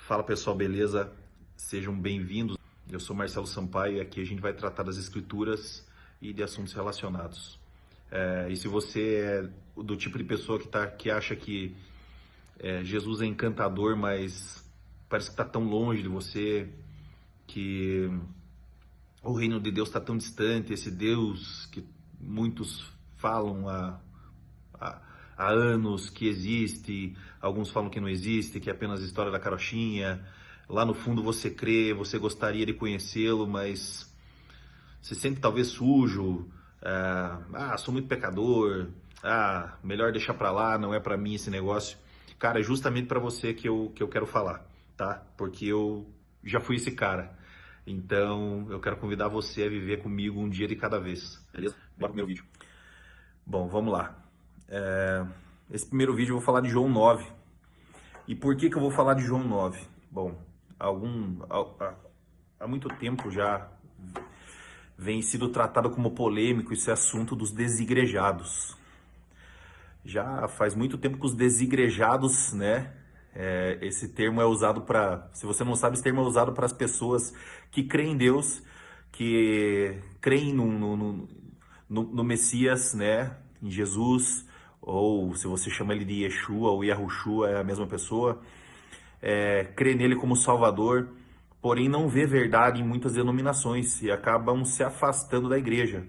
Fala pessoal, beleza? Sejam bem-vindos. Eu sou Marcelo Sampaio e aqui a gente vai tratar das escrituras e de assuntos relacionados. E se você é do tipo de pessoa que acha que Jesus é encantador, mas parece que está tão longe de você, que o reino de Deus está tão distante, esse Deus que muitos falam há, há anos que existe, alguns falam que não existe, que é apenas história da carochinha. Lá no fundo você crê, você gostaria de conhecê-lo, mas se sente talvez sujo, sou muito pecador, melhor deixar pra lá, não é pra mim esse negócio. Cara, é justamente pra você que eu quero falar, tá? Porque eu já fui esse cara. Então, eu quero convidar você a viver comigo um dia de cada vez, beleza? Bora pro primeiro vídeo. Bom, vamos lá. Esse primeiro vídeo eu vou falar de João 9. E por que eu vou falar de João 9? Bom, há muito tempo já vem sido tratado como polêmico esse assunto dos desigrejados. Já faz muito tempo que os desigrejados, né? Esse termo é usado para... Se você não sabe, esse termo é usado para as pessoas que creem em Deus, que creem no Messias, né? Em Jesus, ou se você chama ele de Yeshua ou Yahushua, é a mesma pessoa. Crê nele como Salvador, porém não vê verdade em muitas denominações e acabam se afastando da igreja,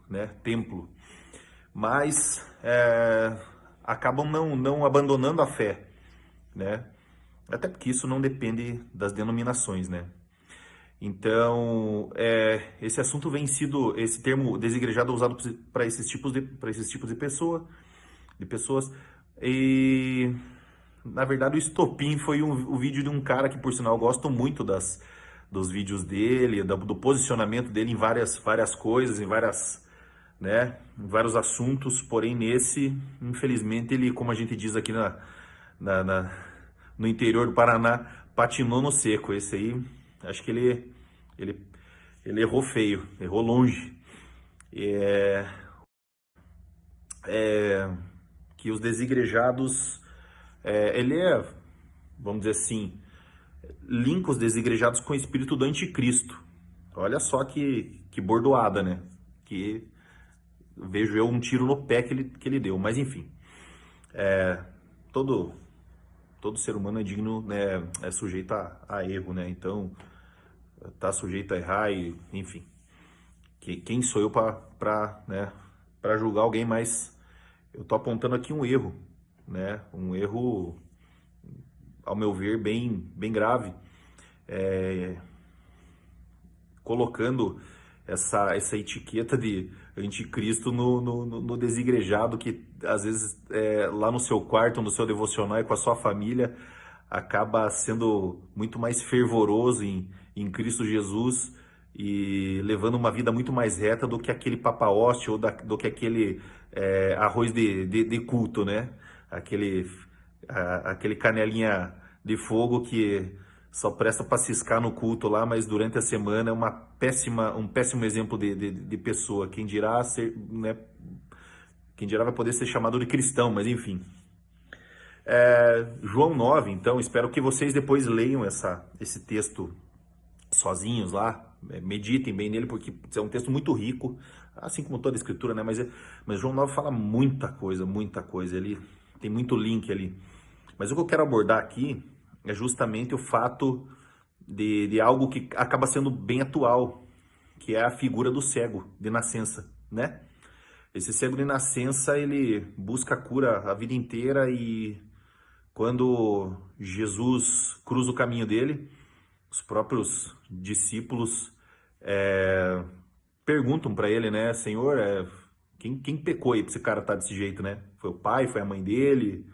né, templo, mas acabam não abandonando a fé, né, até porque isso não depende das denominações, né. Então, esse termo desigrejado é usado para esses tipos de pessoas, e na verdade o estopim foi o vídeo de um cara que, por sinal, eu gosto muito dos vídeos dele, do posicionamento dele em várias coisas, em vários assuntos, porém nesse, infelizmente, ele, como a gente diz aqui no interior do Paraná, patinou no seco. Esse aí, acho que ele, ele errou feio, errou longe. Que os desigrejados, vamos dizer assim, linka os desigrejados com o espírito do anticristo. Olha só que bordoada, né? Que vejo eu um tiro no pé que ele deu. Mas enfim, todo ser humano é digno, né? É sujeito a erro, né? Então, tá sujeito a errar e, enfim. Quem sou eu para julgar alguém, mas eu tô apontando aqui um erro, né? Um erro, ao meu ver, bem grave, colocando essa etiqueta de anticristo no desigrejado, que às vezes lá no seu quarto, no seu devocional e com a sua família, acaba sendo muito mais fervoroso em Cristo Jesus e levando uma vida muito mais reta do que aquele papa-hóstia ou do que aquele arroz de culto, né? Aquele canelinha de fogo que só presta para ciscar no culto lá, mas durante a semana é um péssimo exemplo de pessoa. Quem dirá ser, né? Quem dirá vai poder ser chamado de cristão, mas enfim. João 9, então, espero que vocês depois leiam esse texto sozinhos lá, meditem bem nele, porque é um texto muito rico, assim como toda a escritura, né? Mas João 9 fala muita coisa, ele tem muito link ali. Mas o que eu quero abordar aqui é justamente o fato de algo que acaba sendo bem atual, que é a figura do cego de nascença, né? Esse cego de nascença, ele busca a cura a vida inteira e quando Jesus cruza o caminho dele, os próprios discípulos perguntam para ele, né, Senhor, quem pecou aí pra esse cara estar desse jeito, né? Foi o pai, foi a mãe dele,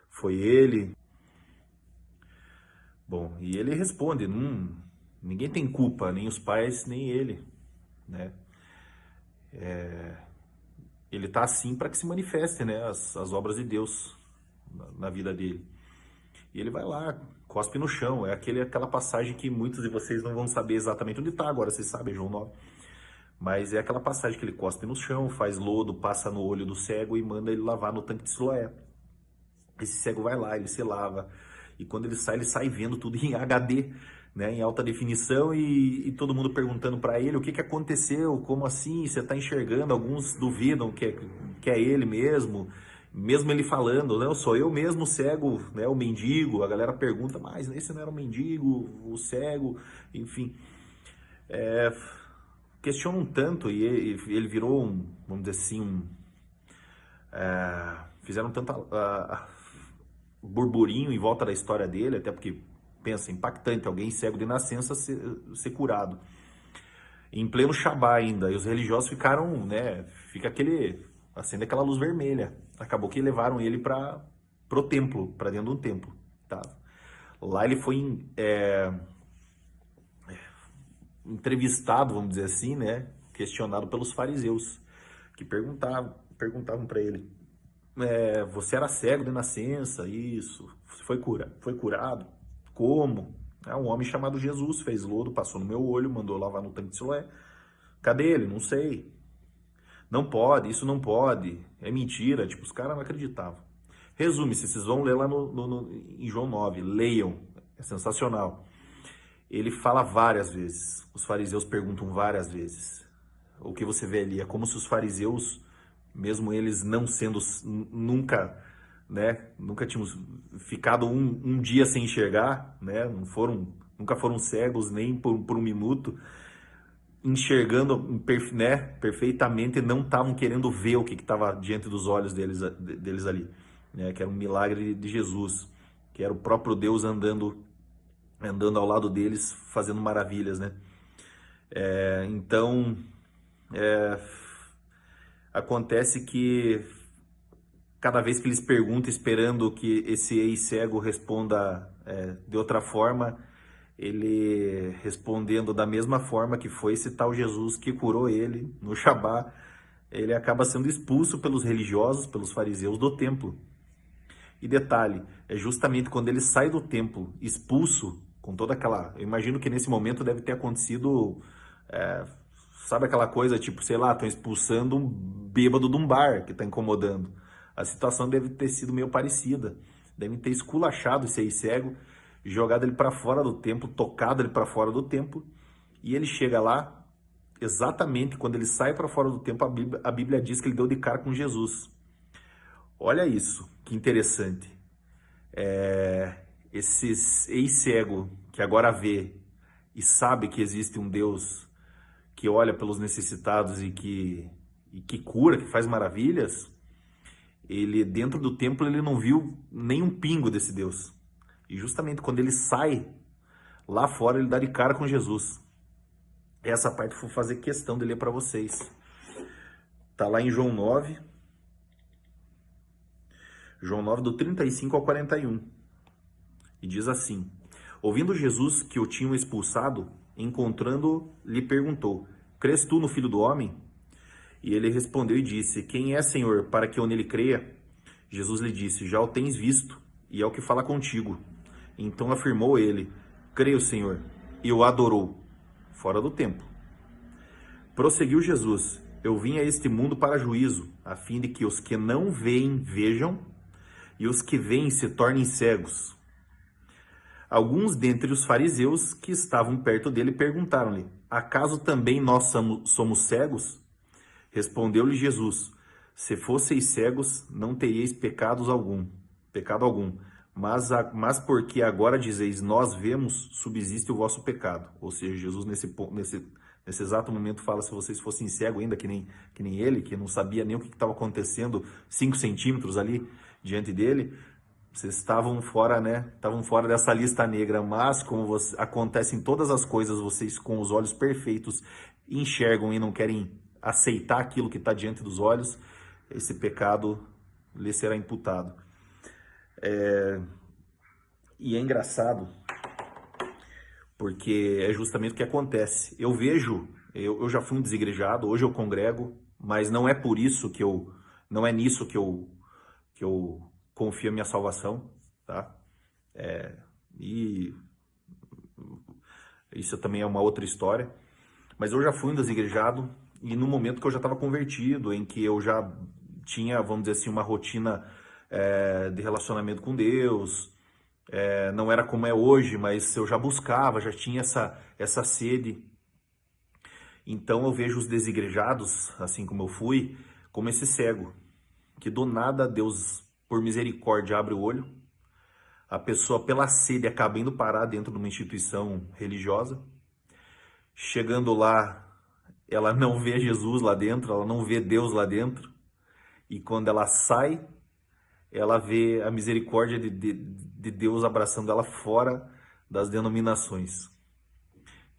foi ele? Bom, e ele responde, ninguém tem culpa, nem os pais, nem ele, né? Ele tá assim para que se manifeste, né, as obras de Deus na vida dele. E ele vai lá, cospe no chão. É aquela passagem que muitos de vocês não vão saber exatamente onde está agora, vocês sabem, João 9. Mas é aquela passagem que ele cospe no chão, faz lodo, passa no olho do cego e manda ele lavar no tanque de Siloé. Esse cego vai lá, ele se lava. E quando ele sai vendo tudo em HD, né, em alta definição, e todo mundo perguntando para ele o que aconteceu, como assim, você está enxergando, alguns duvidam que é ele mesmo ele falando, não, sou eu mesmo cego, né, o mendigo, a galera pergunta, mas esse não era o mendigo, o cego, enfim, questionam tanto, e ele virou vamos dizer assim, fizeram tanto burburinho em volta da história dele, até porque, pensa, impactante, alguém cego de nascença ser curado. Em pleno Shabá ainda, e os religiosos ficaram, né, acende aquela luz vermelha. Acabou que levaram ele pro templo, para dentro de um templo, tá? Lá ele foi entrevistado, vamos dizer assim, né, questionado pelos fariseus, que perguntavam para ele, você era cego de nascença, isso, você foi curado, como? Um homem chamado Jesus fez lodo, passou no meu olho, mandou lavar no tanque de Siloé. Cadê ele? Não sei. Não pode, isso não pode, é mentira, tipo, os caras não acreditavam. Resume-se, vocês vão ler lá em João 9, leiam, é sensacional. Ele fala várias vezes, os fariseus perguntam várias vezes. O que você vê ali é como se os fariseus, mesmo eles não sendo nunca, né, nunca tinham ficado um dia sem enxergar, né, nunca foram cegos nem por um minuto, enxergando, né, perfeitamente, não estavam querendo ver o que estava diante dos olhos deles ali, né, que era um milagre de Jesus, que era o próprio Deus andando ao lado deles, fazendo maravilhas, né? Então, acontece que cada vez que eles perguntam, esperando que esse ex-cego responda de outra forma, ele respondendo da mesma forma que foi esse tal Jesus que curou ele no Shabá, ele acaba sendo expulso pelos religiosos, pelos fariseus do templo. E detalhe, é justamente quando ele sai do templo, expulso, com toda aquela... Eu imagino que nesse momento deve ter acontecido, sabe aquela coisa, tipo, sei lá, estão expulsando um bêbado de um bar que está incomodando. A situação deve ter sido meio parecida. Devem ter esculachado esse aí cego, jogado ele para fora do templo, tocado ele para fora do templo, e ele chega lá, exatamente quando ele sai para fora do templo, a Bíblia diz que ele deu de cara com Jesus. Olha isso, que interessante. Esse ex-cego que agora vê e sabe que existe um Deus que olha pelos necessitados e que cura, que faz maravilhas, ele dentro do templo ele não viu nem um pingo desse Deus. E justamente quando ele sai lá fora, ele dá de cara com Jesus. Essa parte eu vou fazer questão de ler para vocês. Tá lá em João 9. João 9, do 35 ao 41. E diz assim: ouvindo Jesus que o tinham expulsado, encontrando, lhe perguntou: crês tu no Filho do Homem? E ele respondeu e disse: quem é, Senhor, para que eu nele creia? Jesus lhe disse: já o tens visto, e é o que fala contigo. Então afirmou ele: creio, Senhor, e o adorou, fora do templo. Prosseguiu Jesus: eu vim a este mundo para juízo, a fim de que os que não veem vejam, e os que veem se tornem cegos. Alguns dentre os fariseus que estavam perto dele perguntaram-lhe: acaso também nós somos cegos? Respondeu-lhe Jesus: se fosseis cegos, não teríeis pecado algum. Mas porque agora dizeis, nós vemos, subsiste o vosso pecado. Ou seja, Jesus nesse exato momento fala, se vocês fossem cegos ainda, que nem ele, que não sabia nem o que estava acontecendo 5 centímetros ali diante dele, vocês estavam fora, né? Estavam fora dessa lista negra, mas como acontece em todas as coisas, vocês com os olhos perfeitos enxergam e não querem aceitar aquilo que está diante dos olhos, esse pecado lhe será imputado. E é engraçado, porque é justamente o que acontece. Eu vejo, eu já fui um desigrejado, hoje eu congrego, mas não é por isso não é nisso que eu confio a minha salvação, tá? E isso também é uma outra história. Mas eu já fui um desigrejado, e no momento que eu já estava convertido, em que eu já tinha, vamos dizer assim, uma rotina de relacionamento com Deus, Não era como é hoje, mas eu já buscava, já tinha essa sede. Então eu vejo os desigrejados, assim como eu fui, como esse cego, que do nada Deus, por misericórdia, abre o olho, a pessoa pela sede acaba indo parar dentro de uma instituição religiosa, chegando lá, ela não vê Jesus lá dentro, ela não vê Deus lá dentro, e quando ela sai, ela vê a misericórdia de Deus abraçando ela fora das denominações.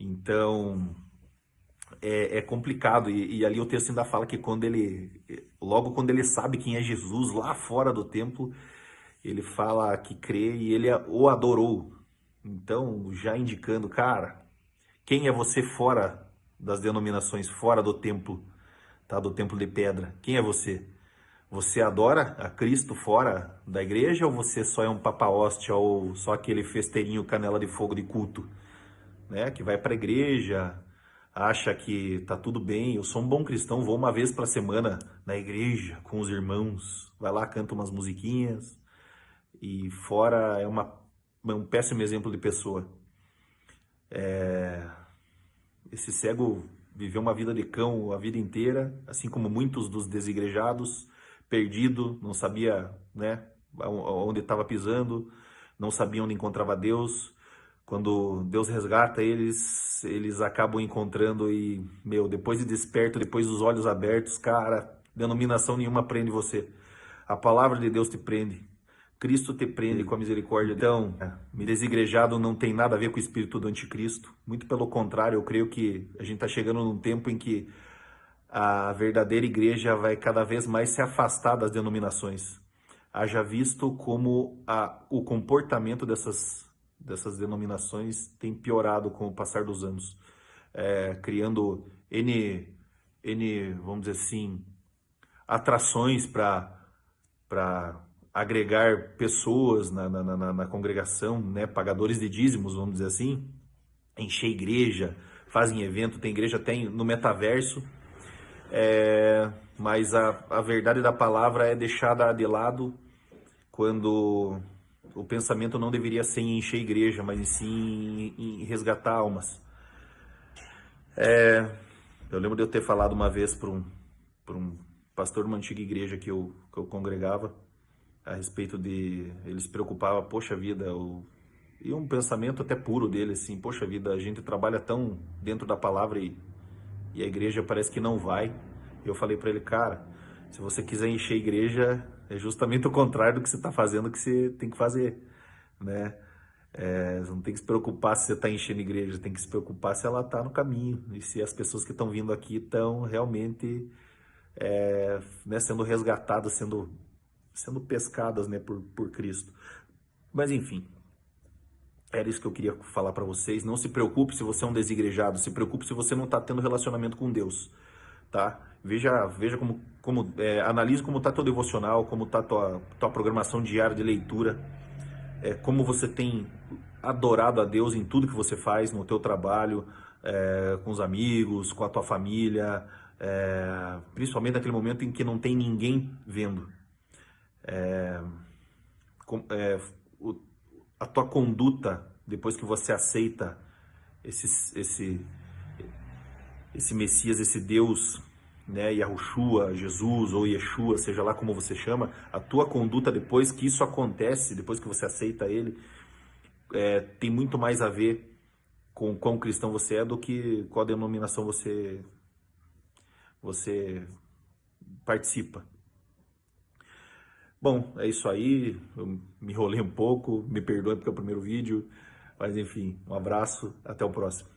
Então, é complicado, e ali o texto ainda fala que logo quando ele sabe quem é Jesus, lá fora do templo, ele fala que crê e ele o adorou. Então, já indicando, cara, quem é você fora das denominações, fora do templo, tá? Do templo de pedra? Quem é você? Você adora a Cristo fora da igreja ou você só é um papa-hóstia ou só aquele festeirinho canela de fogo de culto, né? Que vai para a igreja, acha que tá tudo bem. Eu sou um bom cristão, vou uma vez para semana na igreja com os irmãos, vai lá, canta umas musiquinhas e fora é um péssimo exemplo de pessoa. Esse cego viveu uma vida de cão a vida inteira, assim como muitos dos desigrejados, perdido, não sabia, né, onde estava pisando, não sabia onde encontrava Deus. Quando Deus resgata eles, eles acabam encontrando e, meu, depois de desperto, depois dos olhos abertos, cara, denominação nenhuma prende você. A palavra de Deus te prende. Cristo te prende com a misericórdia. Então, desigrejado não tem nada a ver com o espírito do anticristo. Muito pelo contrário, eu creio que a gente está chegando num tempo em que a verdadeira igreja vai cada vez mais se afastar das denominações. Haja visto como o comportamento dessas denominações tem piorado com o passar dos anos, criando vamos dizer assim, atrações para agregar pessoas na congregação, né, pagadores de dízimos, vamos dizer assim, encher igreja, fazem evento, tem igreja até no metaverso, mas a verdade da palavra é deixada de lado quando o pensamento não deveria ser em encher igreja, mas sim em resgatar almas. Eu lembro de eu ter falado uma vez para um pastor de uma antiga igreja que eu congregava, a respeito de... Ele se preocupava, poxa vida, e um pensamento até puro dele, assim, poxa vida, a gente trabalha tão dentro da palavra e a igreja parece que não vai. Eu falei para ele, cara, se você quiser encher a igreja, é justamente o contrário do que você está fazendo, que você tem que fazer, né? Você não tem que se preocupar se você está enchendo a igreja, tem que se preocupar se ela está no caminho e se as pessoas que estão vindo aqui estão realmente né, sendo resgatadas, sendo pescadas, né, por Cristo. Mas enfim, era isso que eu queria falar para vocês. Não se preocupe se você é um desigrejado, se preocupe se você não está tendo relacionamento com Deus, tá? Veja analise como está teu devocional, como está tua programação diária de leitura, como você tem adorado a Deus em tudo que você faz, no teu trabalho, com os amigos, com a tua família, principalmente naquele momento em que não tem ninguém vendo. A tua conduta depois que você aceita esse Messias, esse Deus, né, Yahushua, Jesus ou Yeshua, seja lá como você chama, a tua conduta depois que isso acontece, depois que você aceita ele, tem muito mais a ver com quão cristão você é do que qual denominação você participa. Bom, é isso aí, eu me enrolei um pouco, me perdoe porque é o primeiro vídeo, mas enfim, um abraço, até o próximo.